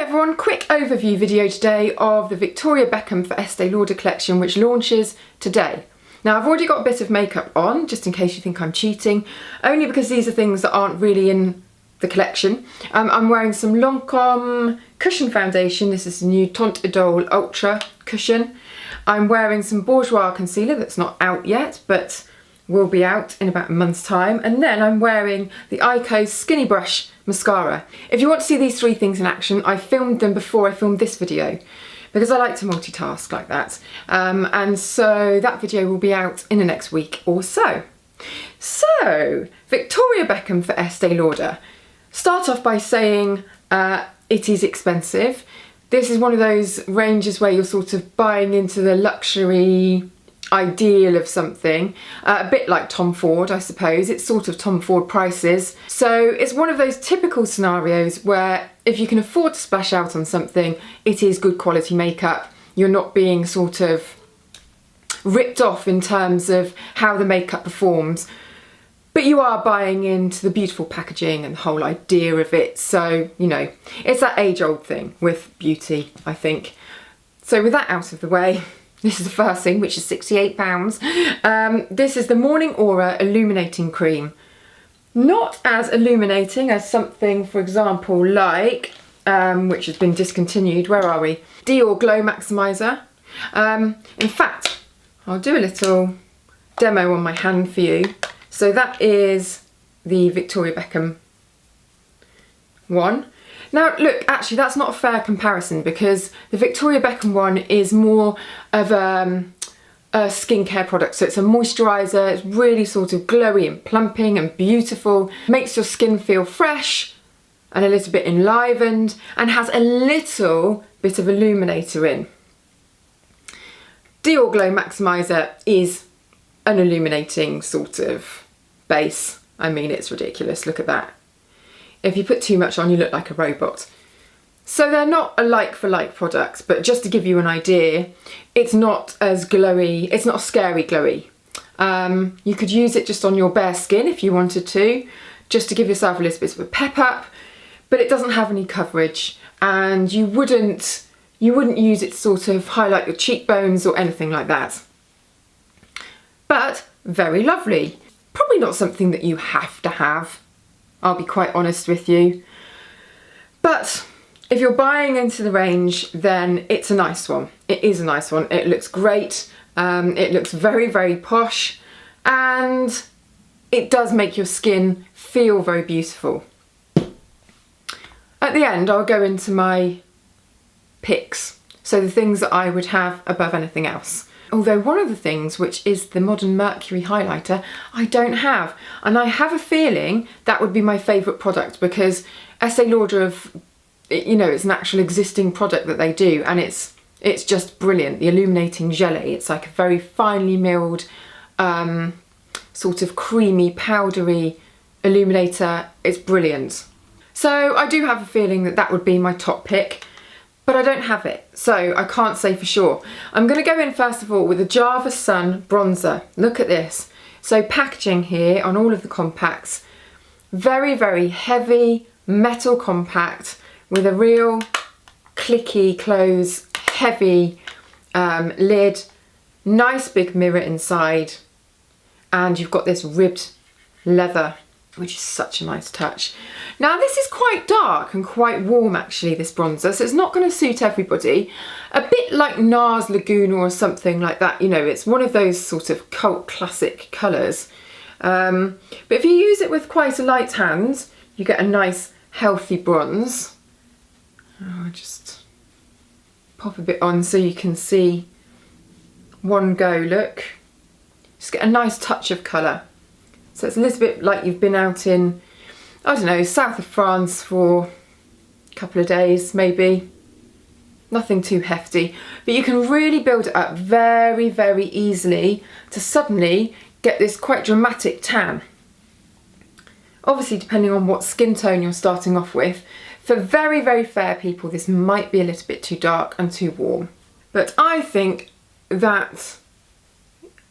everyone, quick overview video today of the Victoria Beckham for Estee Lauder collection, which launches today. Now, I've already got a bit of makeup on, just in case you think I'm cheating, only because these are things that aren't really in the collection. I'm wearing some Lancome cushion foundation. This is the new Teint Idole Ultra cushion. I'm wearing some Bourjois Concealer that's not out yet, but will be out in about a month's time. And then I'm wearing the Eyeshadow Skinny Brush Mascara. If you want to see these three things in action, I filmed them before I filmed this video, because I like to multitask like that. And so that video will be out in the next week or so. So, Victoria Beckham for Estee Lauder. Start off by saying it is expensive. This is one of those ranges where you're sort of buying into the luxury ideal of something, a bit like Tom Ford, I suppose. It's sort of Tom Ford prices. So it's one of those typical scenarios where if you can afford to splash out on something, it is good quality makeup. You're not being sort of ripped off in terms of how the makeup performs, but you are buying into the beautiful packaging and the whole idea of it. So, you know, it's that age-old thing with beauty, I think. So with that out of the way, this is the first thing, which is £68. This is the Morning Aura Illuminating Cream. Not as illuminating as something, for example, like, which has been discontinued, where are we? Dior Glow Maximizer. In fact, I'll do a little demo on my hand for you. So that is the Victoria Beckham one. Now look, actually that's not a fair comparison, because the Victoria Beckham one is more of a skincare product. So it's a moisturiser, it's really sort of glowy and plumping and beautiful, makes your skin feel fresh and a little bit enlivened, and has a little bit of illuminator in. Dior Glow Maximizer is an illuminating sort of base. I mean, it's ridiculous, look at that. If you put too much on, you look like a robot. So they're not a like for like products, but just to give you an idea, it's not as glowy, it's not scary glowy. You could use it just on your bare skin if you wanted to, just to give yourself a little bit of a pep up, but it doesn't have any coverage, and you wouldn't use it to sort of highlight your cheekbones or anything like that. But very lovely. Probably not something that you have to have, I'll be quite honest with you. But if you're buying into the range, then it's a nice one. It is a nice one. It looks great. It looks very, very posh, and it does make your skin feel very beautiful. At the end, I'll go into my picks. So the things that I would have above anything else. Although one of the things, which is the Modern Mercury highlighter, I don't have. And I have a feeling that would be my favourite product, because Estee Lauder have, you know, it's an actual existing product that they do, and it's just brilliant. The Illuminating Jelly, it's like a very finely milled, sort of creamy, powdery illuminator. It's brilliant. So I do have a feeling that that would be my top pick. But I don't have it, so I can't say for sure. I'm going to go in first of all with the Java Sun bronzer. Look at this. So packaging here on all of the compacts, very, very heavy metal compact with a real clicky close, heavy lid, nice big mirror inside, and you've got this ribbed leather, which is such a nice touch. Now this is quite dark and quite warm actually, this bronzer, so it's not going to suit everybody. A bit like NARS Laguna or something like that, you know, it's one of those sort of cult classic colours. But if you use it with quite a light hand, you get a nice healthy bronze. I'll just pop a bit on so you can see one go, look. Just get a nice touch of colour. So it's a little bit like you've been out in, I don't know, south of France for a couple of days maybe. Nothing too hefty, but you can really build it up very, very easily to suddenly get this quite dramatic tan. Obviously depending on what skin tone you're starting off with. For very, very fair people, this might be a little bit too dark and too warm. But I think that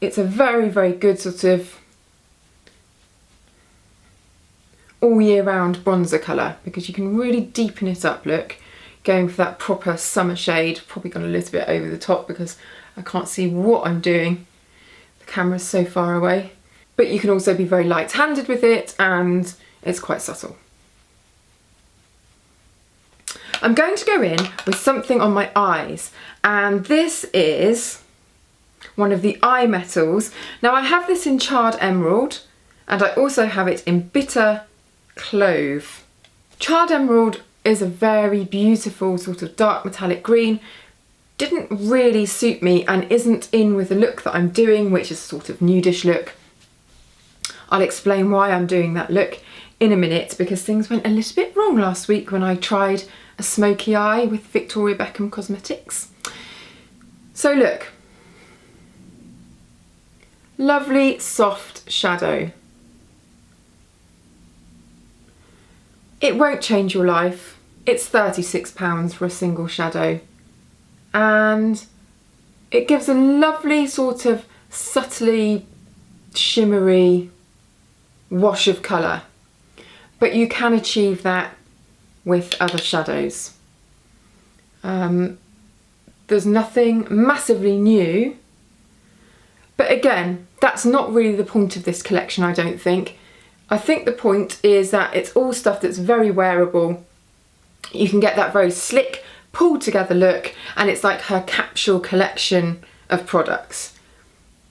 it's a very, very good sort of all year round bronzer colour, because you can really deepen it up, look. going for that proper summer shade. Probably gone a little bit over the top because I can't see what I'm doing. The camera's so far away. But you can also be very light-handed with it, and it's quite subtle. I'm going to go in with something on my eyes, and this is one of the eye metals. Now I have this in Charred Emerald, and I also have it in Bitter Clove. Charred Emerald is a very beautiful sort of dark metallic green. Didn't really suit me and isn't in with the look that I'm doing, which is a sort of nudish look. I'll explain why I'm doing that look in a minute, because things went a little bit wrong last week when I tried a smoky eye with Victoria Beckham Cosmetics. So look, lovely soft shadow. It won't change your life. It's £36 for a single shadow, and it gives a lovely sort of subtly shimmery wash of colour, but you can achieve that with other shadows. There's nothing massively new, but again, that's not really the point of this collection, I don't think. I think the point is that it's all stuff that's very wearable. You can get that very slick, pulled together look, and it's like her capsule collection of products.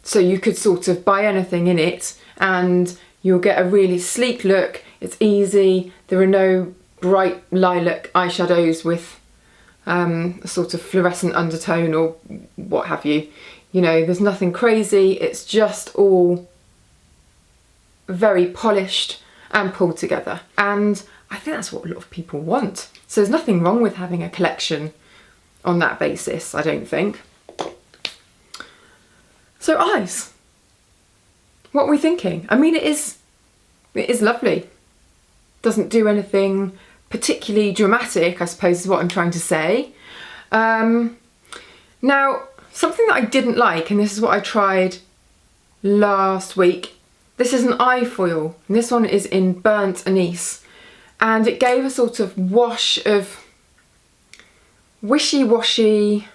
So you could sort of buy anything in it and you'll get a really sleek look. It's easy. There are no bright lilac eyeshadows with a sort of fluorescent undertone or what have you. You know, there's nothing crazy. It's just all very polished and pulled together. And I think that's what a lot of people want. So there's nothing wrong with having a collection on that basis, I don't think. So eyes. What are we thinking? I mean, it is lovely. Doesn't do anything particularly dramatic, I suppose is what I'm trying to say. Now, something that I didn't like, and this is what I tried last week, this is an eye foil, and this one is in Burnt Anise, and it gave a sort of wash of wishy-washy,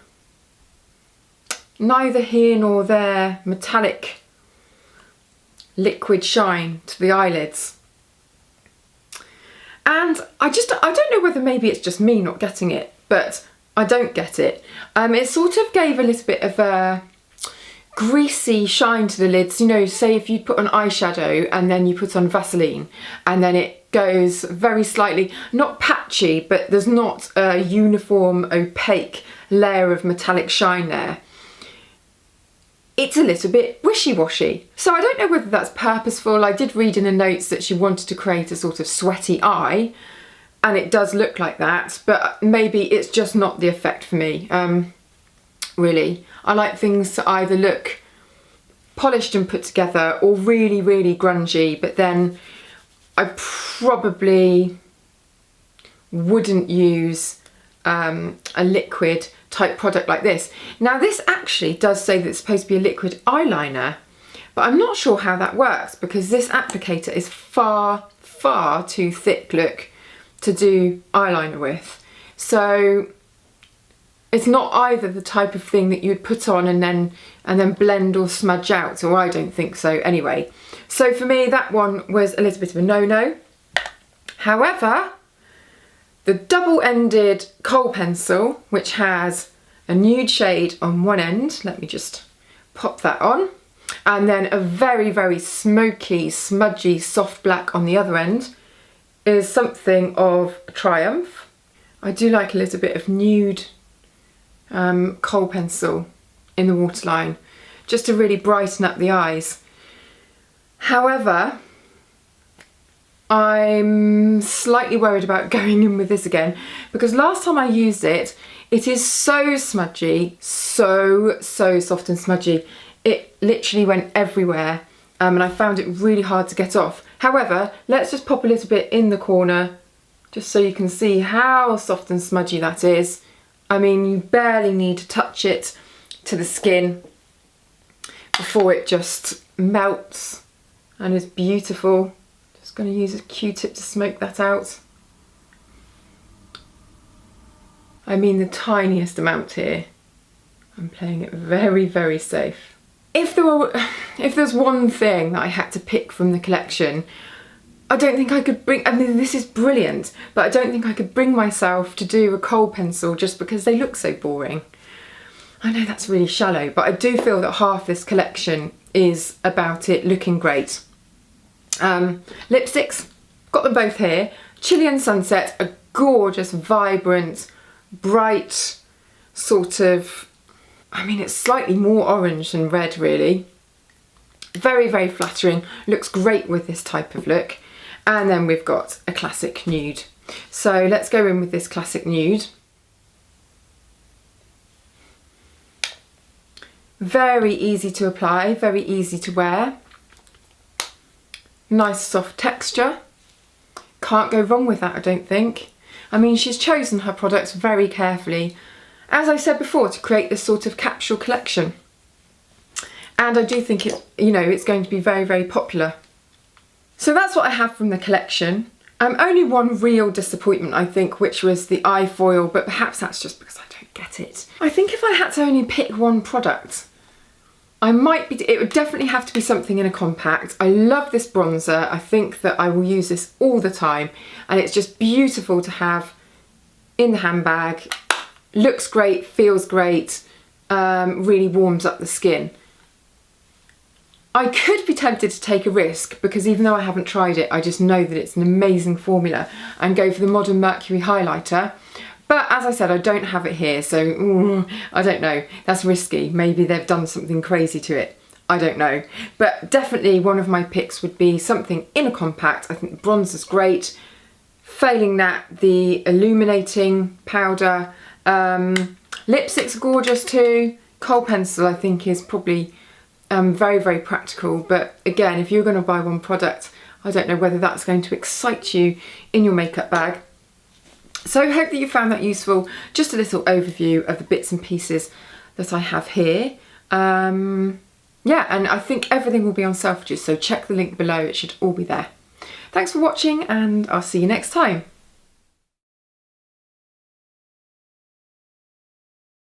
neither here nor there, metallic liquid shine to the eyelids. And I don't know whether maybe it's just me not getting it, but I don't get it. It sort of gave a little bit of a greasy shine to the lids. You know, say if you put on eyeshadow and then you put on Vaseline and then it goes very slightly, not patchy, but there's not a uniform opaque layer of metallic shine there. It's a little bit wishy-washy. So I don't know whether that's purposeful. I did read in the notes that she wanted to create a sort of sweaty eye, and it does look like that, but maybe it's just not the effect for me, really. I like things to either look polished and put together or really, really grungy, but then I probably wouldn't use a liquid type product like this. Now this actually does say that it's supposed to be a liquid eyeliner, but I'm not sure how that works because this applicator is far, far too thick, look, to do eyeliner with. So it's not either the type of thing that you'd put on and then blend or smudge out, or I don't think so anyway. So for me, that one was a little bit of a no-no. However, the double-ended kohl pencil, which has a nude shade on one end, let me just pop that on, and then a very, very smoky, smudgy, soft black on the other end, is something of a triumph. I do like a little bit of nude kohl pencil in the waterline, just to really brighten up the eyes. However, I'm slightly worried about going in with this again because last time I used it, it is so smudgy, so soft and smudgy. It literally went everywhere and I found it really hard to get off. However, let's just pop a little bit in the corner just so you can see how soft and smudgy that is. I mean, you barely need to touch it to the skin before it just melts and is beautiful. Just going to use a Q-tip to smoke that out. I mean the tiniest amount here. I'm playing it very, very safe. If there's one thing that I had to pick from the collection, I don't think I could bring, I mean this is brilliant, but I don't think I could bring myself to do a kohl pencil just because they look so boring. I know that's really shallow, but I do feel that half this collection is about it looking great. Lipsticks, got them both here. Chilean Sunset, a gorgeous, vibrant, bright sort of, I mean it's slightly more orange than red really. Very, very flattering, looks great with this type of look. And then we've got a classic nude. So let's go in with this classic nude. Very easy to apply, very easy to wear. Nice soft texture. Can't go wrong with that, I don't think. I mean, she's chosen her products very carefully, as I said before, to create this sort of capsule collection. And I do think it's going to be very, very popular. So that's what I have from the collection. Only one real disappointment, I think, which was the eye foil, but perhaps that's just because I don't get it. I think if I had to only pick one product, it would definitely have to be something in a compact. I love this bronzer. I think that I will use this all the time, and it's just beautiful to have in the handbag. Looks great, feels great, really warms up the skin. I could be tempted to take a risk because even though I haven't tried it, I just know that it's an amazing formula and go for the Modern Mercury highlighter. But as I said, I don't have it here, so I don't know. That's risky. Maybe they've done something crazy to it. I don't know. But definitely one of my picks would be something in a compact. I think the bronzer's great. Failing that, the Illuminating powder. Lipsticks are gorgeous too. Kohl pencil I think is probably very, very practical. But again, if you're going to buy one product, I don't know whether that's going to excite you in your makeup bag. So I hope that you found that useful. Just a little overview of the bits and pieces that I have here. Yeah, and I think everything will be on Selfridges, so check the link below, it should all be there. Thanks for watching and I'll see you next time.